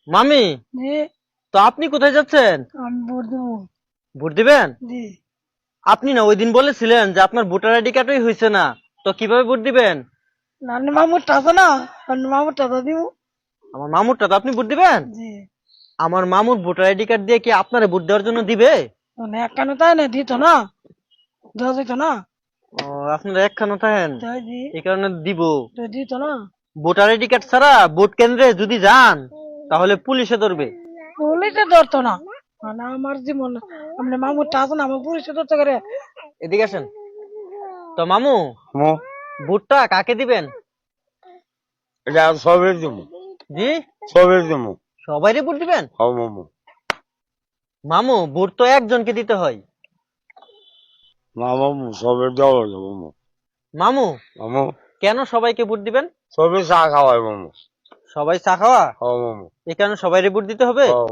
মামি, জি। তো আপনি কোথায় যাচ্ছেন? আমি ভোট দেবো। ভোট দিবেন? জি। আপনি না ওই দিন বলেছিলেন যে আপনার ভোটার আইডি কার্ডই হয়েছে না, তো কিভাবে ভোট দিবেন? নানি মামুরটা আছে না, নানি মামুরটা তো দিব। আমার মামুরটা তো আপনি ভোট দিবেন? জি। আমার মামুর ভোটার আইডি কার্ড দিয়ে কি আপনারে ভোট দেওয়ার জন্য দিবে? মানে একখানে তাই না দিত না, দেওয়া যেত না। ও, আপনারা একখানো থাকেন, তাই জি, এই কারণে দিব। তো দিত না। ভোটার আইডি কার্ড ছাড়া ভোট কেন্দ্রে যদি যান তাহলে পুলিশে ধরবে। পুলিশে ধরতো না, মানে আমার জীবন, মানে মামুরটা আছে না, আমার পুলিশে ধরতে করে। এদিকে আসেন। তো মামু, মো ভোটটা কাকে দিবেন? এটা সবের জন্য, জি, সবের জন্য। সবাইরে ভোট দিবেন? হও মামু। মামু, ভোট তো একজনকে দিতে হয়। না মামু, সবের দেওয়া যাবে মামু। মামু, মামু, কেন সবাইকে ভোট দিবেন? সবে চা খাওয়াই মামু। সবাই চা খাওয়া, হও মামু। এই কারণে সবাইরে ভোট দিতে হবে? হও।